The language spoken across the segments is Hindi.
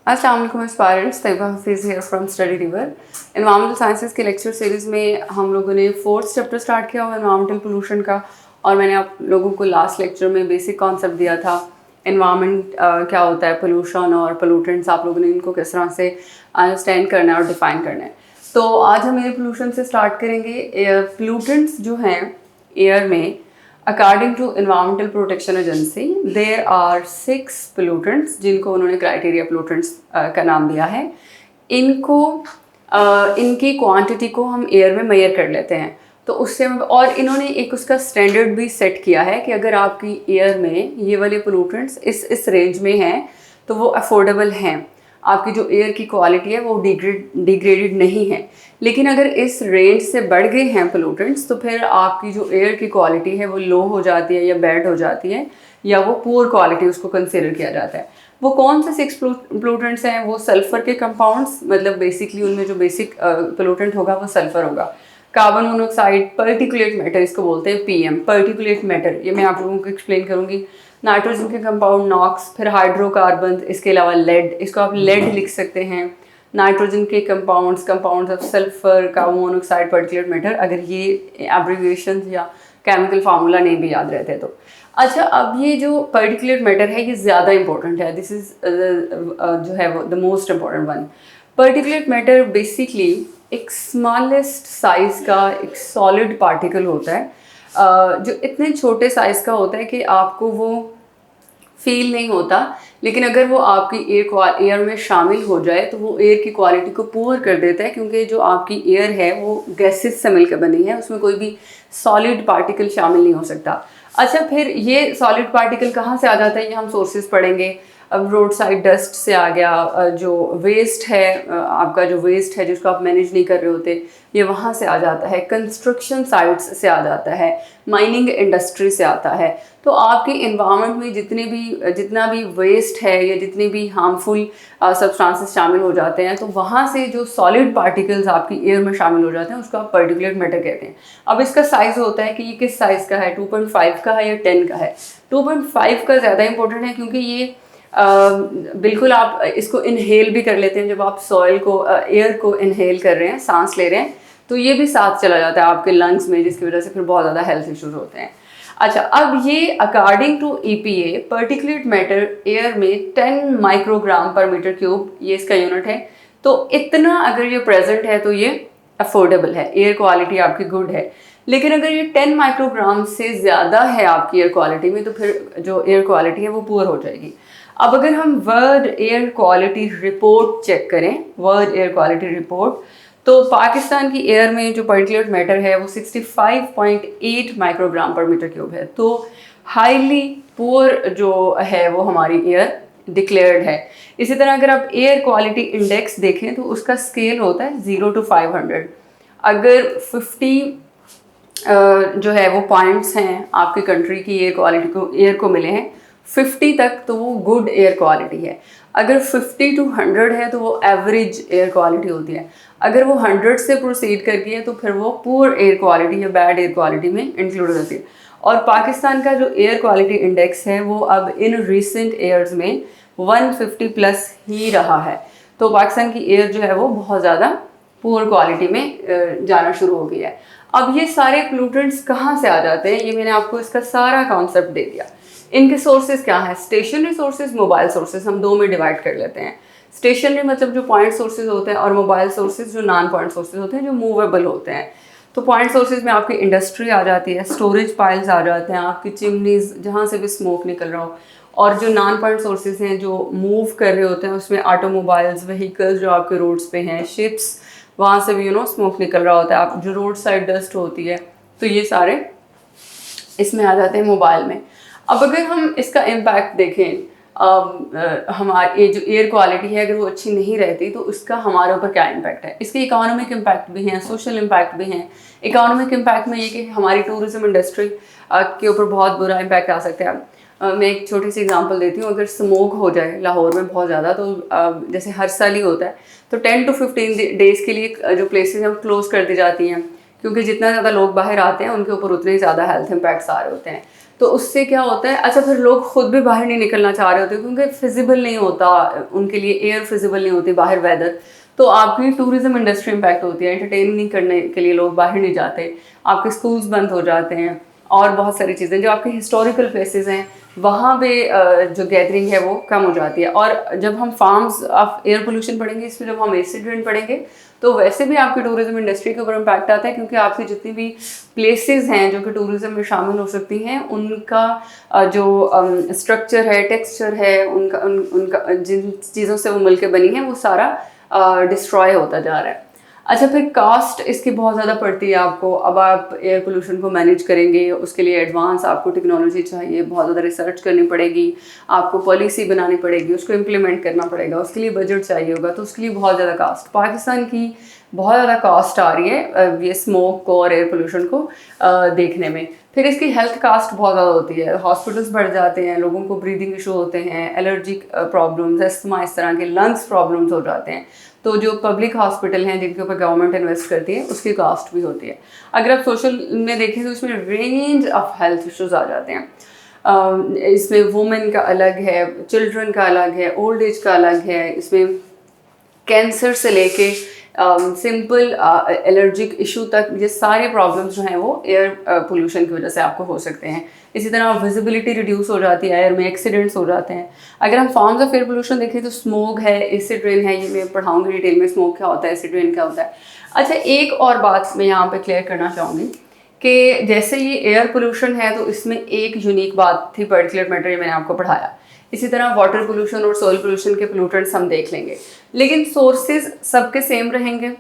अस्सलाम वालेकुम aspirants, Taiba Hafeez here from study river. Environmental sciences के लेक्चर सीरीज़ में हम लोगों ने 4th चैप्टर स्टार्ट किया हुआ एनवायरमेंटल पोल्यूशन का, और मैंने आप लोगों को लास्ट लेक्चर में बेसिक कॉन्सेप्ट दिया था एनवायरमेंट क्या होता है, पोल्यूशन और पोल्यूटेंट्स, आप लोगों ने इनको किस तरह से अंडरस्टैंड करना है और डिफ़ाइन करना है। तो आज हम एयर पोल्यूशन से स्टार्ट करेंगे। एयर पोल्यूटेंट्स जो हैं एयर में, according to environmental protection agency, there are 6 pollutants जिनको उन्होंने क्राइटेरिया पोल्यूटेंट्स का नाम दिया है। इनको इनकी क्वांटिटी को हम एयर में मेजर कर लेते हैं, तो उससे और इन्होंने एक उसका स्टैंडर्ड भी सेट किया है कि अगर आपकी एयर में ये वाले पोल्यूटेंट्स इस रेंज में हैं तो वो अफोर्डेबल हैं, आपकी जो एयर की क्वालिटी है वो डिग्रेडेड नहीं है। लेकिन अगर इस रेंज से बढ़ गए हैं पोल्यूटेंट्स तो फिर आपकी जो एयर की क्वालिटी है वो लो हो जाती है या बैड हो जाती है, या वो पुअर क्वालिटी उसको कंसिडर किया जाता है। वो कौन से 6 पोल्यूटेंट्स हैं? वो सल्फ़र के कंपाउंड्स, मतलब बेसिकली उनमें जो बेसिक पोल्यूटेंट होगा वो सल्फ़र होगा। कार्बन मोनोऑक्साइड, पर्टिकुलेट मैटर इसको बोलते हैं, पीएम पर्टिकुलेट मैटर, ये मैं आप लोगों को एक्सप्लेन करूँगी। नाइट्रोजन के कंपाउंड नॉक्स, फिर हाइड्रोकार्बन, इसके अलावा लेड, इसको आप लेड लिख सकते हैं। नाइट्रोजन के compounds of sulphur, carbon monoxide, particulate matter, अगर ये एब्रीविएशन या केमिकल फार्मूला नहीं भी याद रहते तो। अच्छा, अब ये जो पर्टिकुलेट मैटर है ये ज़्यादा इंपॉर्टेंट है, दिस इज़ जो है वो the most important one. Particulate matter basically एक स्मॉलेस्ट साइज़ का एक सॉलिड पार्टिकल होता है, जो इतने छोटे साइज़ का होता है कि आपको वो फील नहीं होता, लेकिन अगर वो आपकी एयर में शामिल हो जाए तो वो एयर की क्वालिटी को पुअर कर देता है, क्योंकि जो आपकी एयर है वो गैसेस से मिलकर बनी है, उसमें कोई भी सॉलिड पार्टिकल शामिल नहीं हो सकता। अच्छा, फिर ये सॉलिड पार्टिकल कहाँ से आ जाता है, ये हम सोर्सेज पढ़ेंगे। अब रोड साइड डस्ट से आ गया, जो वेस्ट है, आपका जो वेस्ट है जिसको आप मैनेज नहीं कर रहे होते, ये वहाँ से आ जाता है। कंस्ट्रक्शन साइट्स से आ जाता है, माइनिंग इंडस्ट्री से आता है। तो आपके इन्वायरमेंट में जितना भी वेस्ट है या जितने भी हार्मफुल सब्सटेंसेस शामिल हो जाते हैं, तो वहाँ से जो सॉलिड पार्टिकल्स आपकी एयर में शामिल हो जाते हैं उसको आप पर्टिकुलेट मैटर कहते हैं। अब इसका साइज़ होता है कि ये किस साइज़ का है, 2.5 का है या 10 का है। 2.5 का ज़्यादा इंपॉर्टेंट है, क्योंकि ये बिल्कुल आप इसको इनहेल भी कर लेते हैं। जब आप सॉइल को, एयर को इनहेल कर रहे हैं, सांस ले रहे हैं, तो ये भी साथ चला जाता है आपके लंग्स में, जिसकी वजह से फिर बहुत ज़्यादा हेल्थ इश्यूज होते हैं। अच्छा, अब ये according to EPA particulate matter air में 10 माइक्रोग्राम पर मीटर क्यूब, ये इसका यूनिट है। तो इतना अगर ये प्रेजेंट है तो ये अफोर्डेबल है, एयर क्वालिटी आपकी गुड है। लेकिन अगर ये 10 माइक्रोग्राम से ज़्यादा है आपकी एयर क्वालिटी में, तो फिर जो एयर क्वालिटी है वो पुअर हो जाएगी। अब अगर हम world air quality report check करें, वर्ल्ड एयर क्वालिटी रिपोर्ट, तो पाकिस्तान की एयर में जो पर्टिकुलेट मैटर है वो 65.8 माइक्रोग्राम पर मीटर क्यूब है। तो हाईली पुअर जो है वो हमारी एयर डिक्लेयर्ड है। इसी तरह अगर आप एयर क्वालिटी इंडेक्स देखें तो उसका स्केल होता है 0 to 500। अगर 50 जो है वो पॉइंट्स हैं आपकी कंट्री की एयर को मिले हैं 50 तक, तो वो गुड एयर क्वालिटी है। अगर 50 to 100 है तो वो एवरेज एयर क्वालिटी होती है। अगर वो 100 से प्रोसीड कर गई है तो फिर वो पुअर एयर क्वालिटी या बैड एयर क्वालिटी में इंक्लूड हो जाती है। और पाकिस्तान का जो एयर क्वालिटी इंडेक्स है वो अब इन रिसेंट ईयर्स में 150 प्लस ही रहा है। तो पाकिस्तान की एयर जो है वो बहुत ज़्यादा पुअर क्वालिटी में जाना शुरू हो गई है। अब ये सारे पोल्यूटेंट्स कहाँ से आ जाते हैं, ये मैंने आपको इसका सारा कॉन्सेप्ट दे दिया। इनके सोर्सेज क्या हैं? स्टेशनरी सोर्सेज, मोबाइल सोर्सेज, हम दो में डिवाइड कर लेते हैं। स्टेशनरी मतलब जो पॉइंट सोर्सेज होते हैं, और मोबाइल सोर्सेज जो नॉन पॉइंट सोर्सेज होते हैं, जो मूवेबल होते हैं। तो पॉइंट सोर्सेज में आपकी इंडस्ट्री आ जाती है, स्टोरेज पाइल्स आ जाते हैं, आपकी चिमनीज जहाँ से भी स्मोक निकल रहा हो। और जो नॉन पॉइंट सोर्सेज हैं जो मूव कर रहे होते हैं, उसमें ऑटोमोबाइल्स, व्हीकल्स जो आपके रोड्स पे हैं, शिप्स, वहाँ से भी स्मोक निकल रहा होता है। आप जो रोड साइड डस्ट होती है, तो ये सारे इसमें आ जाते हैं मोबाइल में। अब अगर हम इसका इम्पैक्ट देखें, हमारी ये जो एयर क्वालिटी है अगर वो अच्छी नहीं रहती तो उसका हमारे ऊपर क्या इम्पैक्ट है? इसके इकोनॉमिक इम्पैक्ट भी हैं, सोशल इम्पैक्ट भी हैं। इकोनॉमिक इम्पैक्ट में ये कि हमारी टूरिज्म इंडस्ट्री के ऊपर बहुत बुरा इम्पैक्ट आ सकता है। मैं एक छोटी सी एग्जांपल देती हूँ। अगर स्मोक हो जाए लाहौर में बहुत ज़्यादा, तो जैसे हर साल ही होता है, तो 10 to 15 डेज़ के लिए जो प्लेसेस हैं वो क्लोज़ कर दी जाती हैं, क्योंकि जितना ज़्यादा लोग बाहर आते हैं उनके ऊपर उतने ही ज़्यादा हेल्थ इम्पैक्ट्स आ रहे होते हैं। तो उससे क्या होता है, अच्छा फिर लोग खुद भी बाहर नहीं निकलना चाह रहे होते क्योंकि फिजिबल नहीं होता उनके लिए, एयर फिजिबल नहीं होती बाहर, वेदर। तो आपकी टूरिज्म इंडस्ट्री इम्पैक्ट होती है, एंटरटेन नहीं करने के लिए लोग बाहर नहीं जाते, आपके स्कूल्स बंद हो जाते हैं और बहुत सारी चीज़ें जो आपके हिस्टोरिकल प्लेसेस हैं वहाँ पे जो गैदरिंग है वो कम हो जाती है। और जब हम फार्म्स ऑफ एयर पोल्यूशन पढ़ेंगे, इसमें जब हम एसिड रेन पढ़ेंगे तो वैसे भी आपकी टूरिज्म इंडस्ट्री के ऊपर इम्पैक्ट आता है, क्योंकि आपकी जितनी भी प्लेसेस हैं जो कि टूरिज्म में शामिल हो सकती हैं उनका जो स्ट्रक्चर है, टेक्सचर है, उनका जिन चीज़ों से वो मिलकर बनी है वो सारा डिस्ट्रॉय होता जा रहा है। अच्छा फिर कास्ट इसकी बहुत ज़्यादा पड़ती है आपको। अब आप एयर पोल्यूशन को मैनेज करेंगे, उसके लिए एडवांस आपको टेक्नोलॉजी चाहिए, बहुत ज़्यादा रिसर्च करनी पड़ेगी, आपको पॉलिसी बनानी पड़ेगी, उसको इम्प्लीमेंट करना पड़ेगा, उसके लिए बजट चाहिए होगा, तो उसके लिए बहुत ज़्यादा कास्ट, पाकिस्तान की बहुत ज़्यादा कास्ट आ रही है ये स्मोक को और एयर पोल्यूशन को देखने में। फिर इसकी हेल्थ कास्ट बहुत ज़्यादा होती है, हॉस्पिटल्स बढ़ जाते हैं, लोगों को ब्रीदिंग इशू होते हैं, एलर्जिक प्रॉब्लम्स, अस्थमा, इस तरह के लंग्स प्रॉब्लम्स हो जाते हैं। तो जो पब्लिक हॉस्पिटल हैं जिनके ऊपर गवर्नमेंट इन्वेस्ट करती है उसकी कास्ट भी होती है। अगर आप सोशल में देखें तो इसमें रेंज ऑफ हेल्थ इश्यूज आ जाते हैं। इसमें वुमेन का अलग है, चिल्ड्रन का अलग है, ओल्ड एज का अलग है, इसमें कैंसर से लेके सिंपल एलर्जिक इशू तक, ये सारे प्रॉब्लम्स जो हैं वो एयर पोल्यूशन की वजह से आपको हो सकते हैं। इसी तरह विजिबिलिटी रिड्यूस हो जाती है, एयर में एक्सीडेंट्स हो जाते हैं। अगर हम फॉर्म्स ऑफ एयर पोल्यूशन देखें तो स्मोक है, एसिड रेन है, ये मैं पढ़ाऊंगी डिटेल में स्मोक क्या होता है, एसिड रेन क्या होता है। अच्छा एक और बात मैं यहाँ पे क्लियर करना चाहूँगी कि जैसे ये एयर पोल्यूशन है तो इसमें एक यूनिक बात थी, पार्टिकुलर मैटर, ये मैंने आपको पढ़ाया। इसी तरह वाटर पोल्यूशन और सॉइल पोल्यूशन के पोल्यूटेंट्स हम देख लेंगे, लेकिन सोर्सेज सबके सेम रहेंगे।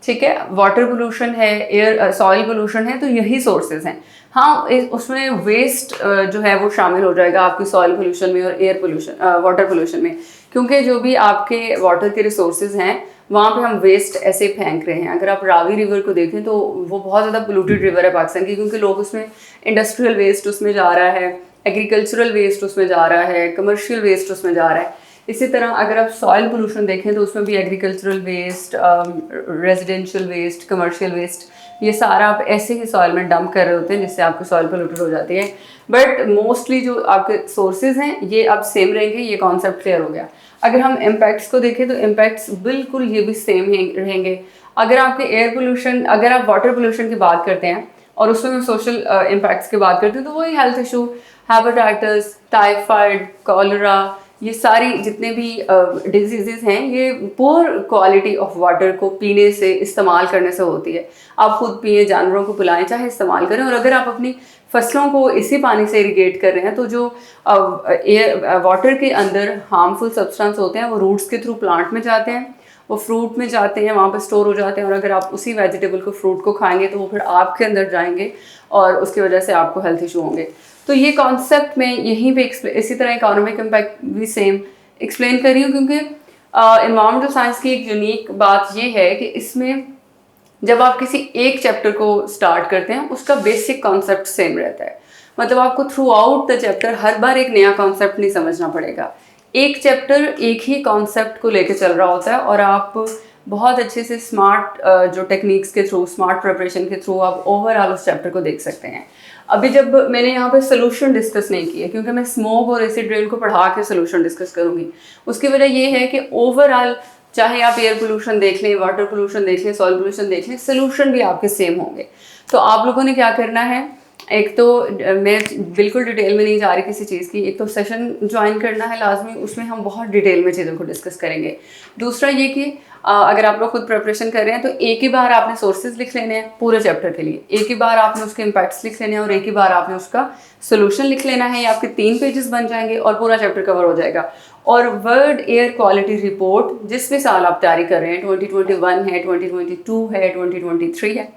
ठीक है, वाटर पोल्यूशन है, एयर सॉइल पोल्यूशन है, तो यही सोर्सेज हैं। हाँ उसमें वेस्ट जो है वो शामिल हो जाएगा आपकी सॉइल पोल्यूशन में और एयर पोल्यूशन वाटर पोल्यूशन में, क्योंकि जो भी आपके वाटर के रिसोर्सेज हैं वहाँ पे हम वेस्ट ऐसे फेंक रहे हैं। अगर आप रावी रिवर को देखें तो वो बहुत ज़्यादा पोल्यूटेड रिवर है पाकिस्तान की, क्योंकि लोग उसमें इंडस्ट्रियल वेस्ट उसमें जा रहा है, एग्रीकल्चरल वेस्ट उसमें जा रहा है, कमर्शियल वेस्ट उसमें जा रहा है। इसी तरह अगर आप सॉइल पोल्यूशन देखें तो उसमें भी agricultural waste, residential waste, commercial waste, ये सारा आप ऐसे ही सॉइल में डंप कर रहे होते हैं जिससे आपकी सॉइल पोल्यूटेड हो जाती है। बट मोस्टली जो आपके सोर्सेज हैं ये अब सेम रहेंगे, ये कॉन्सेप्ट क्लियर हो गया। अगर हम इम्पैक्ट्स को देखें तो इम्पैक्ट्स बिल्कुल ये भी सेम रहेंगे। अगर आपके एयर पोल्यूशन, अगर आप वाटर पोल्यूशन की बात करते हैं और उसमें सोशल इम्पैक्ट्स की बात करते हैं तो वही health issue, hepatitis, typhoid, cholera, ये सारी जितने भी डिजीज़ हैं ये पुअर क्वालिटी ऑफ वाटर को पीने से, इस्तेमाल करने से होती है। आप खुद पिए, जानवरों को पिलाएं, चाहे इस्तेमाल करें। और अगर आप अपनी फसलों को इसी पानी से इरिगेट कर रहे हैं तो जो एयर वाटर के अंदर हार्मफुल सब्सटेंस होते हैं वो रूट्स के थ्रू प्लांट में जाते हैं, वो फ्रूट में जाते हैं, वहाँ पर स्टोर हो जाते हैं। और अगर आप उसी वेजिटेबल को, फ्रूट को खाएंगे तो वो फिर आपके अंदर जाएंगे और उसकी वजह से आपको हेल्थ इशू होंगे। तो ये कॉन्सेप्ट में यहीं पे इसी तरह इकोनॉमिक इम्पैक्ट भी सेम एक्सप्लेन कर रही हूँ, क्योंकि एनवायरमेंटल साइंस की एक यूनिक बात ये है कि इसमें जब आप किसी एक चैप्टर को स्टार्ट करते हैं उसका बेसिक कॉन्सेप्ट सेम रहता है। मतलब आपको थ्रू आउट द चैप्टर हर बार एक नया कॉन्सेप्ट नहीं समझना पड़ेगा। एक चैप्टर एक ही कॉन्सेप्ट को लेकर चल रहा होता है और आप बहुत अच्छे से स्मार्ट जो टेक्निक्स के थ्रू, स्मार्ट प्रिपरेशन के थ्रू आप ओवरऑल उस चैप्टर को देख सकते हैं। अभी जब मैंने यहाँ पे सोल्यूशन डिस्कस नहीं किया क्योंकि मैं स्मोक और एसिड रेन को पढ़ा के सोल्यूशन डिस्कस करूँगी। उसकी वजह ये है कि ओवरऑल चाहे आप एयर पोल्यूशन देख लें, वाटर पोल्यूशन देख लें, सॉइल पोल्यूशन देख लें, सोल्यूशन भी आपके सेम होंगे। तो आप लोगों ने क्या करना है, एक तो मैं बिल्कुल डिटेल में नहीं जा रही किसी चीज़ की, एक तो सेशन ज्वाइन करना है लाजमी, उसमें हम बहुत डिटेल में चीज़ों को डिस्कस करेंगे। दूसरा ये कि अगर आप लोग खुद प्रिपरेशन कर रहे हैं तो एक ही बार आपने सोर्सेज लिख लेने हैं पूरे चैप्टर के लिए, एक ही बार आपने उसके इम्पैक्ट्स लिख लेने हैं और एक ही बार आपने उसका सोल्यूशन लिख लेना है। ये आपके 3 पेजेस बन जाएंगे और पूरा चैप्टर कवर हो जाएगा। और वर्ल्ड एयर क्वालिटी रिपोर्ट जिस भी साल आप तैयारी कर रहे हैं, 2021 है, 2022 है, 2023 है,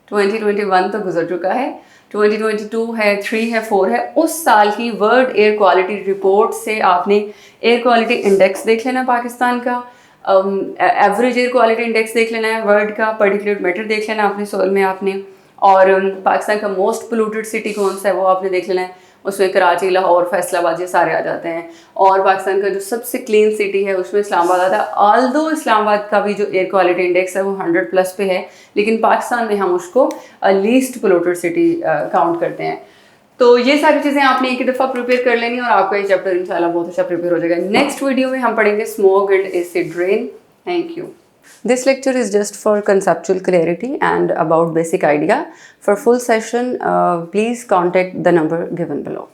2021 तो गुजर चुका है, 2022 है, 3 है, 4 है, उस साल की वर्ल्ड एयर क्वालिटी रिपोर्ट से आपने एयर क्वालिटी इंडेक्स देख लेना पाकिस्तान का, एवरेज एयर क्वालिटी इंडेक्स देख लेना है वर्ल्ड का, पार्टिकुलेट मैटर देख लेना अपने सोल में आपने, और पाकिस्तान का मोस्ट पोल्यूटेड सिटी कौन सा है वो आपने देख लेना है, उसमें कराची, लाहौर, फैसलाबाद ये सारे आ जाते हैं। और पाकिस्तान का जो सबसे क्लीन सिटी है उसमें इस्लामाबाद आता है। ऑल्दो इस्लामाबाद का भी जो एयर क्वालिटी इंडेक्स है वो 100+ पे है, लेकिन पाकिस्तान में हम उसको लीस्ट पोल्यूटेड सिटी काउंट करते हैं। तो ये सारी चीज़ें आपने एक ही दफ़ा प्रिपेयर कर लेनी और आपका ये चैप्टर इंशाल्लाह बहुत अच्छा प्रिपेयर हो जाएगा। नेक्स्ट वीडियो में हम पढ़ेंगे smog and acid rain. Thank you. This lecture is just for conceptual clarity and about basic idea. For full session, please contact the number given below.